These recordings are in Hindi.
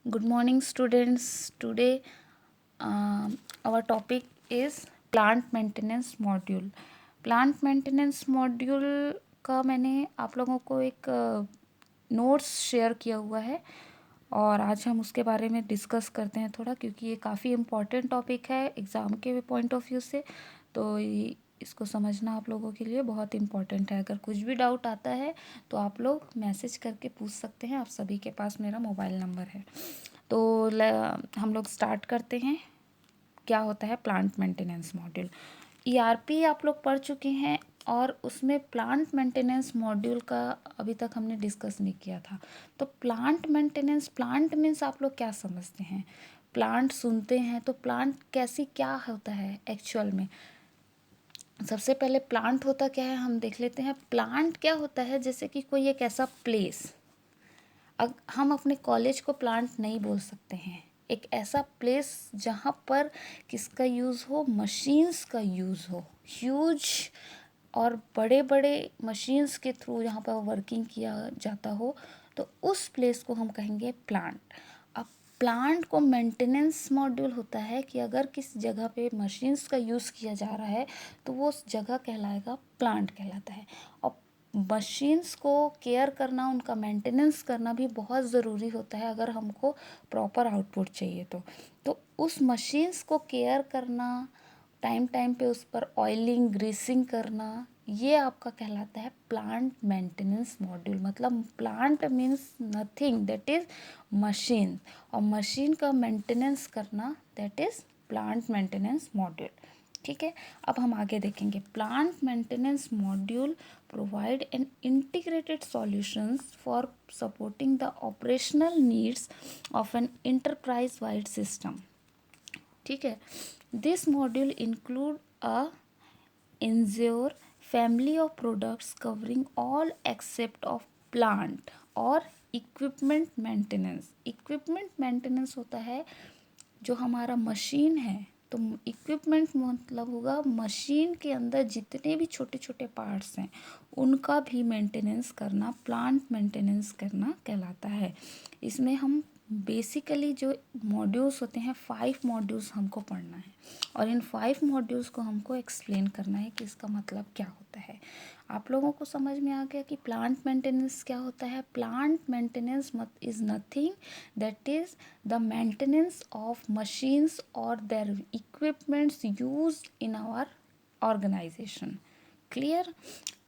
Good morning, students. Today, our topic is plant maintenance module. Plant maintenance module का मैंने आप लोगों को एक नोट्स शेयर किया हुआ है और आज हम उसके बारे में डिस्कस करते हैं थोड़ा, क्योंकि ये काफ़ी इम्पॉर्टेंट टॉपिक है एग्ज़ाम के पॉइंट ऑफ व्यू से। तो इसको समझना आप लोगों के लिए बहुत इम्पॉर्टेंट है। अगर कुछ भी डाउट आता है तो आप लोग मैसेज करके पूछ सकते हैं। आप सभी के पास मेरा मोबाइल नंबर है। तो हम लोग स्टार्ट करते हैं। क्या होता है प्लांट मेंटेनेंस मॉड्यूल? ईआरपी आप लोग पढ़ चुके हैं और उसमें प्लांट मेंटेनेंस मॉड्यूल का अभी तक हमने डिस्कस नहीं किया था। तो प्लांट मेंटेनेंस, प्लांट मीन्स आप लोग क्या समझते हैं? प्लांट सुनते हैं तो प्लांट कैसी क्या होता है एक्चुअल में? सबसे पहले प्लांट होता क्या है हम देख लेते हैं। प्लांट क्या होता है, जैसे कि कोई एक ऐसा प्लेस, हम अपने कॉलेज को प्लांट नहीं बोल सकते हैं। एक ऐसा प्लेस जहाँ पर किसका यूज़ हो, मशीन्स का यूज़ हो, ह्यूज और बड़े बड़े मशीन्स के थ्रू जहाँ पर वर्किंग किया जाता हो, तो उस प्लेस को हम कहेंगे प्लांट। अब प्लांट को मेंटेनेंस मॉड्यूल होता है कि अगर किस जगह पे मशीन्स का यूज़ किया जा रहा है तो वो उस जगह कहलाएगा, प्लांट कहलाता है। और मशीन्स को केयर करना, उनका मेंटेनेंस करना भी बहुत ज़रूरी होता है अगर हमको प्रॉपर आउटपुट चाहिए तो उस मशीन्स को केयर करना, टाइम टाइम पे उस पर ऑयलिंग ग्रीसिंग करना, ये आपका कहलाता है प्लांट मेंटेनेंस मॉड्यूल। मतलब plant means nothing, that is machine, और मशीन का मेंटेनेंस करना that is plant maintenance module. ठीक है, अब हम आगे देखेंगे। Plant maintenance module provide an integrated solutions for supporting the operational needs of an enterprise wide system. ठीक है, this module include a ensure family of products covering all except of plant और इक्विपमेंट मेंटेनेंस। इक्विपमेंट मेंटेनेंस होता है जो हमारा मशीन है, तो इक्विपमेंट मतलब होगा मशीन के अंदर जितने भी छोटे छोटे पार्ट्स हैं उनका भी मेंटेनेंस करना, प्लांट मेंटेनेंस करना कहलाता है। इसमें हम बेसिकली जो मॉड्यूल्स होते हैं, 5 मॉड्यूल्स हमको पढ़ना है और इन 5 मॉड्यूल्स को हमको एक्सप्लेन करना है कि इसका मतलब क्या होता है। आप लोगों को समझ में आ गया कि प्लांट मेंटेनेंस क्या होता है? Plant maintenance is nothing that is the maintenance of machines और their equipments used in our organisation. Clear?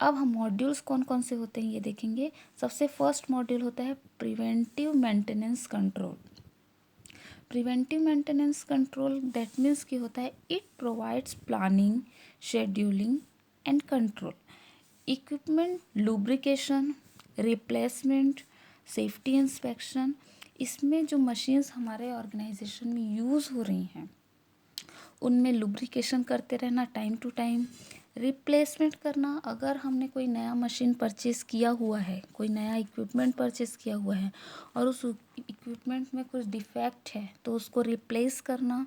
अब हम मॉड्यूल्स कौन कौन से होते हैं ये देखेंगे। सबसे फर्स्ट मॉड्यूल होता है preventive maintenance control. Preventive maintenance control that means कि होता है it provides planning, scheduling and control, equipment lubrication, replacement, safety inspection. इसमें जो मशीन्स हमारे ऑर्गेनाइजेशन में यूज़ हो रही हैं उनमें लुब्रिकेशन करते रहना टाइम टू टाइम, रिप्लेसमेंट करना। अगर हमने कोई नया मशीन परचेज़ किया हुआ है, कोई नया इक्विपमेंट परचेज़ किया हुआ है और उस इक्विपमेंट में कुछ डिफेक्ट है तो उसको रिप्लेस करना।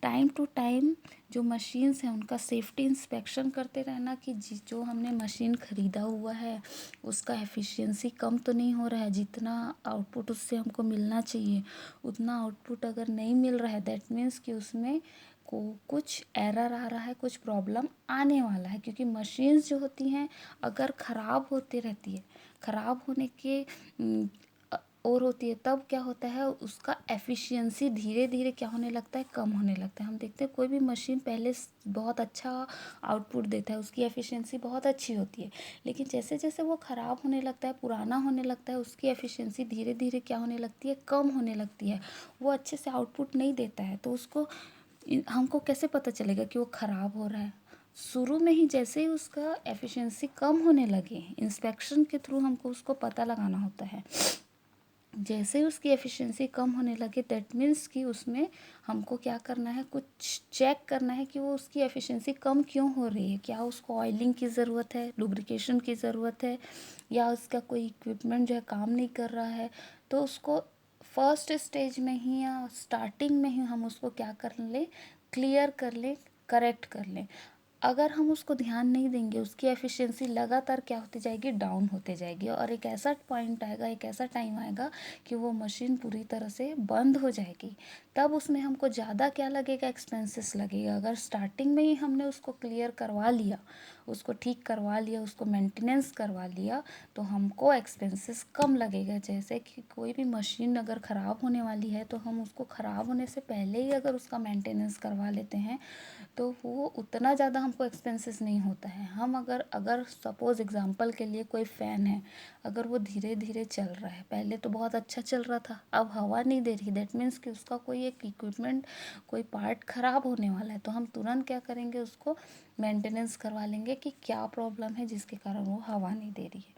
टाइम टू टाइम जो मशीन्स हैं उनका सेफ्टी इंस्पेक्शन करते रहना कि जो हमने मशीन ख़रीदा हुआ है उसका एफिशिएंसी कम तो नहीं हो रहा है, जितना आउटपुट उससे हमको मिलना चाहिए उतना आउटपुट अगर नहीं मिल रहा है दैट मीन्स कि उसमें को कुछ एरर आ रहा है, कुछ प्रॉब्लम आने वाला है। क्योंकि मशीन्स जो होती हैं अगर ख़राब होती रहती है, ख़राब होने के और होती है, तब क्या होता है उसका एफिशिएंसी धीरे धीरे क्या होने लगता है, कम होने लगता है। हम देखते हैं कोई भी मशीन पहले बहुत अच्छा आउटपुट देता है, उसकी एफिशिएंसी बहुत अच्छी होती है, लेकिन जैसे जैसे वो ख़राब होने लगता है, पुराना होने लगता है, उसकी एफिशिएंसी धीरे धीरे क्या होने लगती है, कम होने लगती है। वो अच्छे से आउटपुट नहीं देता है। तो उसको हमको कैसे पता चलेगा कि वो ख़राब हो रहा है? शुरू में ही जैसे ही उसका एफिशिएंसी कम होने लगे, इंस्पेक्शन के थ्रू हमको उसको पता लगाना होता है। जैसे ही उसकी एफिशिएंसी कम होने लगे दैट मीन्स कि उसमें हमको क्या करना है, कुछ चेक करना है कि वो उसकी एफिशिएंसी कम क्यों हो रही है। क्या उसको ऑयलिंग की ज़रूरत है, लुब्रिकेशन की ज़रूरत है, या उसका कोई इक्विपमेंट जो है काम नहीं कर रहा है। तो उसको फर्स्ट स्टेज में ही या स्टार्टिंग में ही हम उसको क्या कर लें, क्लियर कर लें, करेक्ट कर लें। अगर हम उसको ध्यान नहीं देंगे, उसकी एफिशिएंसी लगातार क्या होती जाएगी, डाउन होते जाएगी, और एक ऐसा पॉइंट आएगा, एक ऐसा टाइम आएगा कि वो मशीन पूरी तरह से बंद हो जाएगी। तब उसमें हमको ज़्यादा क्या लगेगा, एक्सपेंसेस लगेगा। अगर स्टार्टिंग में ही हमने उसको क्लियर करवा लिया, उसको ठीक करवा लिया, उसको मेंटेनेंस करवा लिया, तो हमको एक्सपेंसेस कम लगेगा। जैसे कि कोई भी मशीन अगर ख़राब होने वाली है तो हम उसको ख़राब होने से पहले ही अगर उसका मेंटेनेंस करवा लेते हैं तो वो उतना ज़्यादा हमको एक्सपेंसेस नहीं होता है। हम अगर अगर सपोज़ एग्ज़ाम्पल के लिए कोई फ़ैन है, अगर वो धीरे धीरे चल रहा है, पहले तो बहुत अच्छा चल रहा था, अब हवा नहीं दे रही, दैट मीन्स कि उसका कोई एक इक्विपमेंट, कोई पार्ट ख़राब होने वाला है। तो हम तुरंत क्या करेंगे, उसको मेंटेनेंस करवा लेंगे कि क्या प्रॉब्लम है जिसके कारण वो हवा नहीं दे रही है।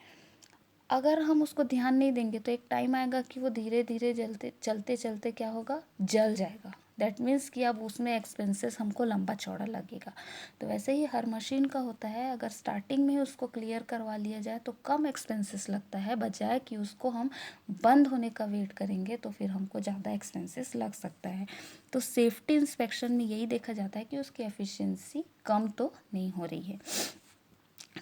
अगर हम उसको ध्यान नहीं देंगे तो एक टाइम आएगा कि वो धीरे धीरे चलते चलते क्या होगा, जल जाएगा। दैट मीन्स कि अब उसमें एक्सपेंसेस हमको लंबा चौड़ा लगेगा। तो वैसे ही हर मशीन का होता है, अगर स्टार्टिंग में उसको क्लियर करवा लिया जाए तो कम एक्सपेंसेस लगता है, बजाय कि उसको हम बंद होने का वेट करेंगे तो फिर हमको ज़्यादा एक्सपेंसेस लग सकता है। तो सेफ्टी इंस्पेक्शन में यही देखा जाता है कि उसकी एफिशिएंसी कम तो नहीं हो रही है।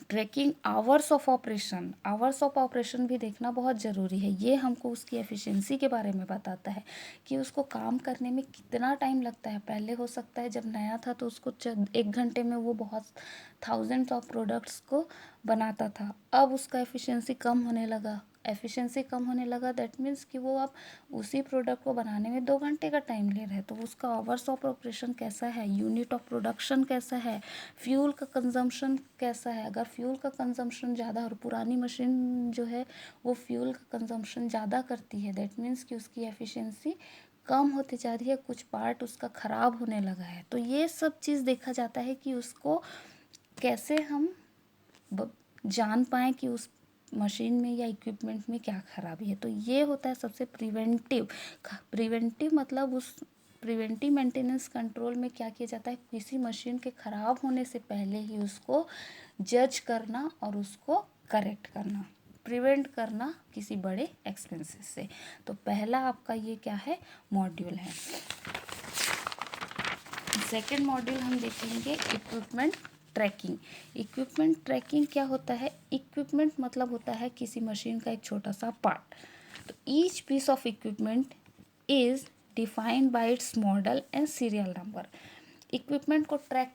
ट्रैकिंग आवर्स ऑफ ऑपरेशन भी देखना बहुत ज़रूरी है। ये हमको उसकी एफिशिएंसी के बारे में बताता है कि उसको काम करने में कितना टाइम लगता है। पहले हो सकता है जब नया था तो उसको 1 घंटे में वो बहुत थाउजेंड्स ऑफ प्रोडक्ट्स को बनाता था। अब उसका एफिशिएंसी कम होने लगा, दैट मीन्स कि वो अब उसी प्रोडक्ट को बनाने में 2 घंटे का टाइम ले रहे हैं। तो उसका आवर्स ऑफ ऑपरेशन कैसा है, यूनिट ऑफ प्रोडक्शन कैसा है, फ्यूल का कंजम्पशन कैसा है। अगर फ्यूल का कंजम्पशन ज़्यादा, और पुरानी मशीन जो है वो फ्यूल का कंजम्पशन ज़्यादा करती है, दैट मीन्स कि उसकी एफिशिएंसी कम होती जा रही है, कुछ पार्ट उसका ख़राब होने लगा है। तो ये सब चीज़ देखा जाता है कि उसको कैसे हम जान पाएँ कि उस मशीन में या इक्विपमेंट में क्या खराबी है। तो ये होता है सबसे प्रिवेंटिव मतलब उस प्रिवेंटिव मेंटेनेंस कंट्रोल में क्या किया जाता है, किसी मशीन के ख़राब होने से पहले ही उसको जज करना और उसको करेक्ट करना, प्रिवेंट करना किसी बड़े एक्सपेंसेस से। तो पहला आपका ये क्या है, मॉड्यूल है। सेकेंड मॉड्यूल हम देखेंगे इक्विपमेंट ट्रैकिंग। इक्विपमेंट ट्रैकिंग क्या होता है, इक्विपमेंट मतलब होता है किसी मशीन का एक छोटा सा पार्ट। तो each piece of equipment is defined by its model and serial number. Equipment को ट्रैक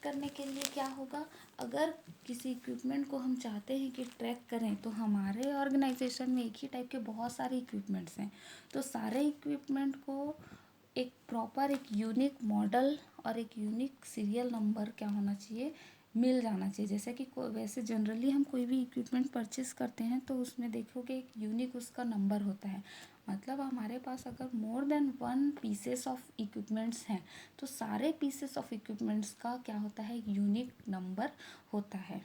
करने के लिए क्या होगा, अगर किसी इक्विपमेंट को हम चाहते हैं कि ट्रैक करें, तो हमारे ऑर्गेनाइजेशन में एक ही टाइप के बहुत सारे इक्विपमेंट्स हैं। तो सारे इक्विपमेंट को एक प्रॉपर, एक यूनिक मॉडल और एक यूनिक सीरियल नंबर क्या होना चाहिए, मिल जाना चाहिए। जैसे कि वैसे जनरली हम कोई भी इक्विपमेंट परचेस करते हैं तो उसमें देखोगे एक यूनिक उसका नंबर होता है। मतलब हमारे पास अगर more than 1 pieces of equipments हैं तो सारे पीसेस ऑफ इक्विपमेंट्स का क्या होता है, यूनिक नंबर होता है।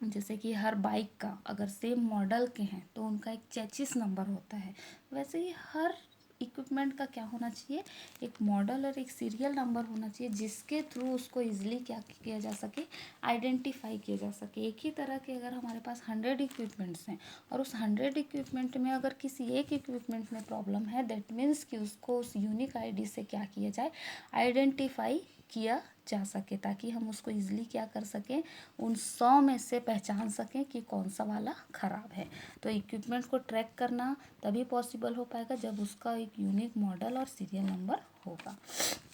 जैसे कि हर बाइक का अगर सेम मॉडल के हैं तो उनका एक चेसिस नंबर होता है। वैसे ही हर इक्विपमेंट का क्या होना चाहिए, एक मॉडल और एक सीरियल नंबर होना चाहिए, जिसके थ्रू उसको इजीली क्या किया जा सके, आइडेंटिफाई किया जा सके। एक ही तरह के अगर हमारे पास 100 इक्विपमेंट्स हैं और उस 100 इक्विपमेंट में अगर किसी एक इक्विपमेंट में प्रॉब्लम है, दैट मीन्स कि उसको उस यूनिक आईडी से क्या किया जाए, आइडेंटिफाई किया जा सके, ताकि हम उसको इजीली क्या कर सकें, उन 100 में से पहचान सकें कि कौन सा वाला ख़राब है। तो इक्विपमेंट को ट्रैक करना तभी पॉसिबल हो पाएगा जब उसका एक यूनिक मॉडल और सीरियल नंबर होगा।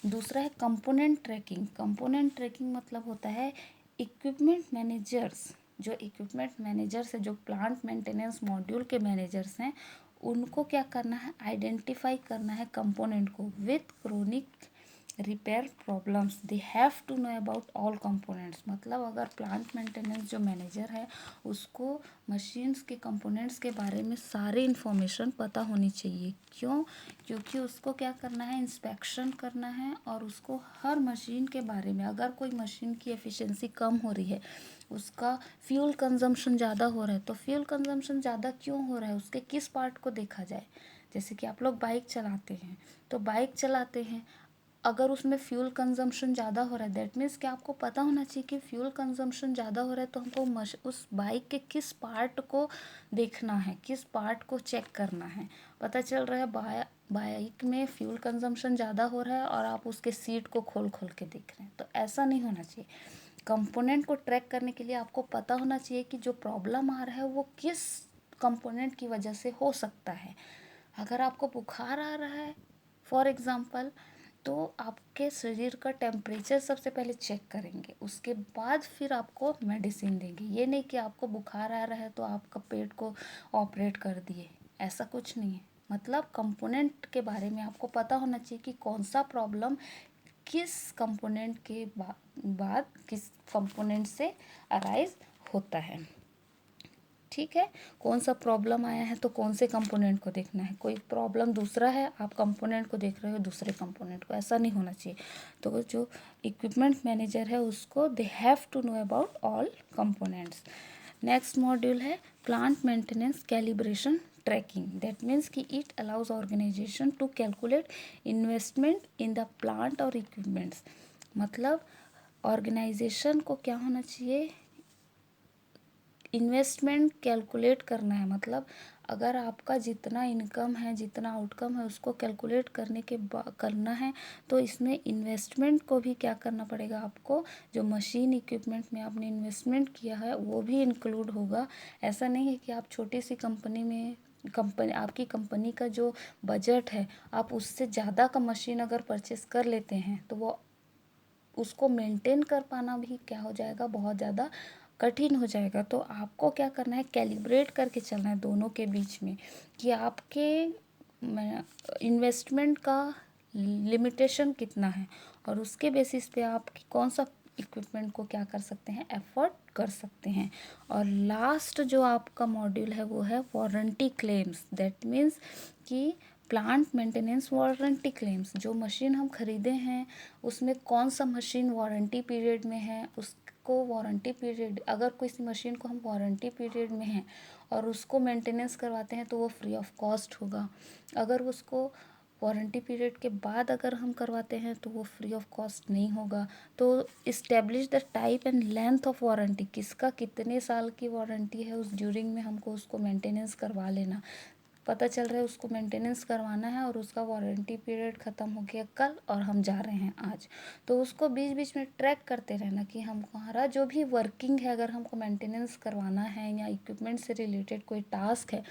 दूसरा है कंपोनेंट ट्रैकिंग। कंपोनेंट ट्रैकिंग मतलब होता है इक्विपमेंट मैनेजर्स, जो इक्विपमेंट मैनेजर्स है, जो प्लांट मेंटेनेंस मॉड्यूल के मैनेजर्स हैं, उनको क्या करना है, आइडेंटिफाई करना है कंपोनेंट को with chronic repair problems. They have to know about all components. मतलब अगर प्लांट मेंटेनेंस जो मैनेजर है उसको मशीन्स के कंपोनेंट्स के बारे में सारी इन्फॉर्मेशन पता होनी चाहिए। क्यों, क्योंकि उसको क्या करना है, इंस्पेक्शन करना है, और उसको हर मशीन के बारे में, अगर कोई मशीन की एफिशिएंसी कम हो रही है, उसका फ्यूल कंजम्पशन ज़्यादा हो रहा है, तो फ्यूल कंजम्पशन ज़्यादा क्यों हो रहा है, उसके किस पार्ट को देखा जाए। जैसे कि आप लोग बाइक चलाते हैं, तो बाइक चलाते हैं, अगर उसमें फ्यूल कंजम्पशन ज़्यादा हो रहा है, दैट मीन्स कि आपको पता होना चाहिए कि फ्यूल कंजम्पशन ज़्यादा हो रहा है, तो हमको उस बाइक के किस पार्ट को देखना है, किस पार्ट को चेक करना है। पता चल रहा है बाइक में फ्यूल कंजम्पशन ज़्यादा हो रहा है और आप उसके सीट को खोल खोल के देख रहे हैं, तो ऐसा नहीं होना चाहिए। कंपोनेंट को ट्रैक करने के लिए आपको पता होना चाहिए कि जो प्रॉब्लम आ रहा है वो किस कंपोनेंट की वजह से हो सकता है। अगर आपको बुखार आ रहा है फॉर एग्ज़ाम्पल, तो आपके शरीर का टेम्परेचर सबसे पहले चेक करेंगे, उसके बाद फिर आपको मेडिसिन देंगे। ये नहीं कि आपको बुखार आ रहा है तो आपका पेट को ऑपरेट कर दिए, ऐसा कुछ नहीं है। मतलब कंपोनेंट के बारे में आपको पता होना चाहिए कि कौन सा प्रॉब्लम किस कंपोनेंट के बाद किस कंपोनेंट से अराइज होता है। ठीक है, कौन सा प्रॉब्लम आया है तो कौन से कंपोनेंट को देखना है। कोई प्रॉब्लम दूसरा है, आप कंपोनेंट को देख रहे हो दूसरे कंपोनेंट को, ऐसा नहीं होना चाहिए। तो जो इक्विपमेंट मैनेजर है उसको they have to know about all components. Next module है plant maintenance calibration tracking. That means कि it allows organisation to calculate investment in the plant और इक्विपमेंट्स। मतलब ऑर्गेनाइजेशन को क्या होना चाहिए, इन्वेस्टमेंट कैलकुलेट करना है। मतलब अगर आपका जितना इनकम है, जितना आउटकम है, उसको कैलकुलेट करना है, तो इसमें इन्वेस्टमेंट को भी क्या करना पड़ेगा आपको। जो मशीन इक्विपमेंट में आपने इन्वेस्टमेंट किया है वो भी इंक्लूड होगा। ऐसा नहीं है कि आप छोटी सी आपकी कंपनी का जो बजट है, आप उससे ज़्यादा का मशीन अगर परचेस कर लेते हैं तो वो उसको मेंटेन कर पाना भी क्या हो जाएगा, बहुत ज़्यादा कठिन हो जाएगा। तो आपको क्या करना है, कैलिब्रेट करके चलना है दोनों के बीच में कि आपके इन्वेस्टमेंट का लिमिटेशन कितना है, और उसके बेसिस पे आप कौन सा इक्विपमेंट को क्या कर सकते हैं, एफर्ट कर सकते हैं। और लास्ट जो आपका मॉड्यूल है वो है वारंटी क्लेम्स। दैट मीन्स कि प्लांट मेंटेनेंस वारंटी क्लेम्स, जो मशीन हम खरीदे हैं उसमें कौन सा मशीन वारंटी पीरियड में है, उसको वारंटी पीरियड, अगर किसी मशीन को हम वारंटी पीरियड में हैं और उसको मेंटेनेंस करवाते हैं तो वो फ्री ऑफ कॉस्ट होगा। अगर उसको वारंटी पीरियड के बाद अगर हम करवाते हैं तो वो फ्री ऑफ कॉस्ट नहीं होगा। तो establish the type and length of warranty, किसका कितने साल की वारंटी है, उस ड्यूरिंग में हमको उसको मेंटेनेंस करवा लेना। पता चल रहा है उसको मेंटेनेंस करवाना है और उसका वारंटी पीरियड ख़त्म हो गया कल और हम जा रहे हैं आज, तो उसको बीच बीच में ट्रैक करते रहना कि हमारा जो भी वर्किंग है, अगर हमको मेंटेनेंस करवाना है या इक्विपमेंट से रिलेटेड कोई टास्क है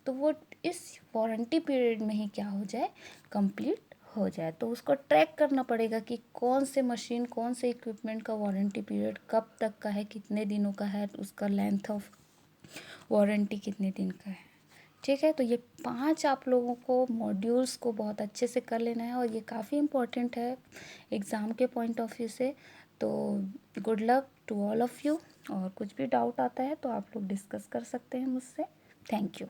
तो वो इस वारंटी पीरियड में ही क्या हो जाए, कंप्लीट हो जाए। तो उसको ट्रैक करना पड़ेगा कि कौन से मशीन, कौन से इक्विपमेंट का वारंटी पीरियड कब तक का है, कितने दिनों का है, उसका लेंथ ऑफ वारंटी कितने दिन का है। ठीक है, तो ये 5 आप लोगों को मॉड्यूल्स को बहुत अच्छे से कर लेना है और ये काफ़ी इम्पोर्टेंट है एग्ज़ाम के पॉइंट ऑफ व्यू से। तो good luck to all of you, और कुछ भी डाउट आता है तो आप लोग डिस्कस कर सकते हैं मुझसे। Thank you.